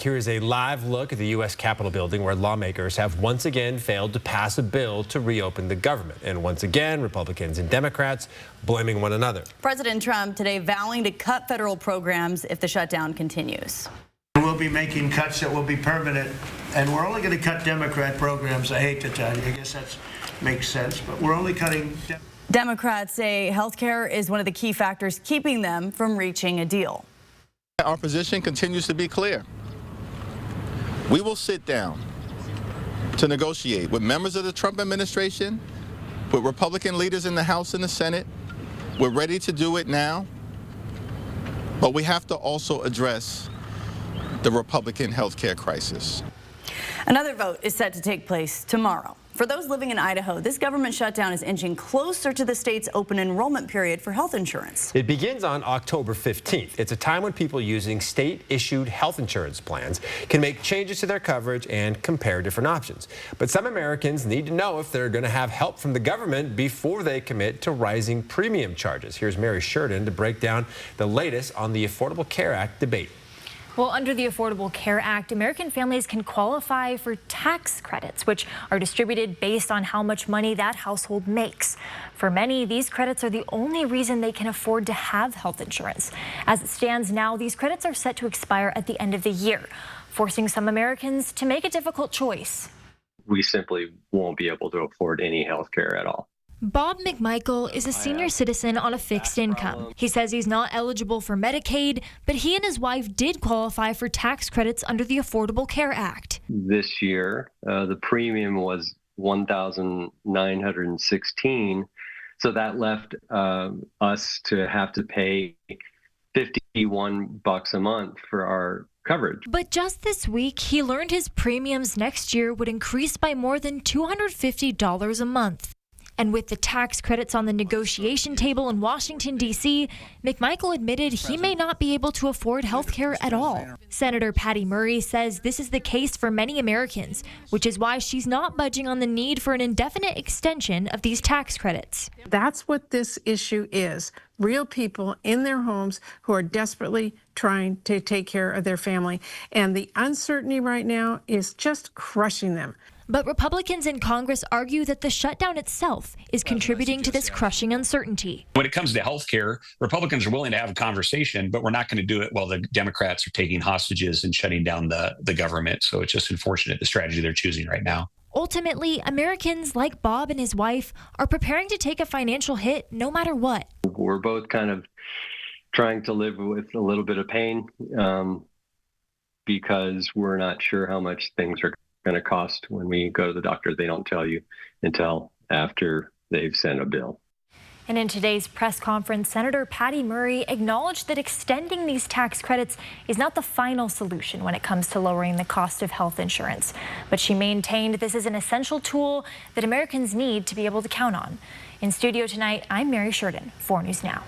Here is a live look at the U.S. Capitol building where lawmakers have once again failed to pass a bill to reopen the government. And once again, Republicans and Democrats blaming one another. President Trump today vowing to cut federal programs if the shutdown continues. We'll be making cuts that will be permanent, and we're only going to cut Democrat programs. I hate to tell you, I guess that makes sense, but we're only cutting. Democrats say health care is one of the key factors keeping them from reaching a deal. Our position continues to be clear. We will sit down to negotiate with members of the Trump administration, with Republican leaders in the House and the Senate. We're ready to do it now, but we have to also address the Republican health care crisis. Another vote is set to take place tomorrow. For those living in Idaho, this government shutdown is inching closer to the state's open enrollment period for health insurance. It begins on October 15th. It's a time when people using state-issued health insurance plans can make changes to their coverage and compare different options. But some Americans need to know if they're going to have help from the government before they commit to rising premium charges. Here's Mary Sheridan to break down the latest on the Affordable Care Act debate. Well, under the Affordable Care Act, American families can qualify for tax credits, which are distributed based on how much money that household makes. For many, these credits are the only reason they can afford to have health insurance. As it stands now, these credits are set to expire at the end of the year, forcing some Americans to make a difficult choice. We simply won't be able to afford any health care at all. Bob McMichael is a senior citizen on a fixed income. He says he's not eligible for Medicaid, but he and his wife did qualify for tax credits under the Affordable Care Act. This year, the premium was $1,916, so that left us to have to pay $51 a month for our coverage. But just this week, he learned his premiums next year would increase by more than $250 a month. And with the tax credits on the negotiation table in Washington, D.C., McMichael admitted he may not be able to afford health care at all. Senator Patty Murray says this is the case for many Americans, which is why she's not budging on the need for an indefinite extension of these tax credits. That's what this issue is. Real people in their homes who are desperately trying to take care of their family. And the uncertainty right now is just crushing them. But Republicans in Congress argue that the shutdown itself is contributing to this crushing uncertainty. When it comes to health care, Republicans are willing to have a conversation, but we're not going to do it while the Democrats are taking hostages and shutting down the government. So it's just unfortunate, the strategy they're choosing right now. Ultimately, Americans like Bob and his wife are preparing to take a financial hit no matter what. We're both kind of trying to live with a little bit of pain because we're not sure how much things are going to cost when we go to the doctor. They don't tell you until after they've sent a bill. And in today's press conference, Senator Patty Murray acknowledged that extending these tax credits is not the final solution when it comes to lowering the cost of health insurance. But she maintained this is an essential tool that Americans need to be able to count on. In studio tonight, I'm Mary Sheridan, 4 News Now.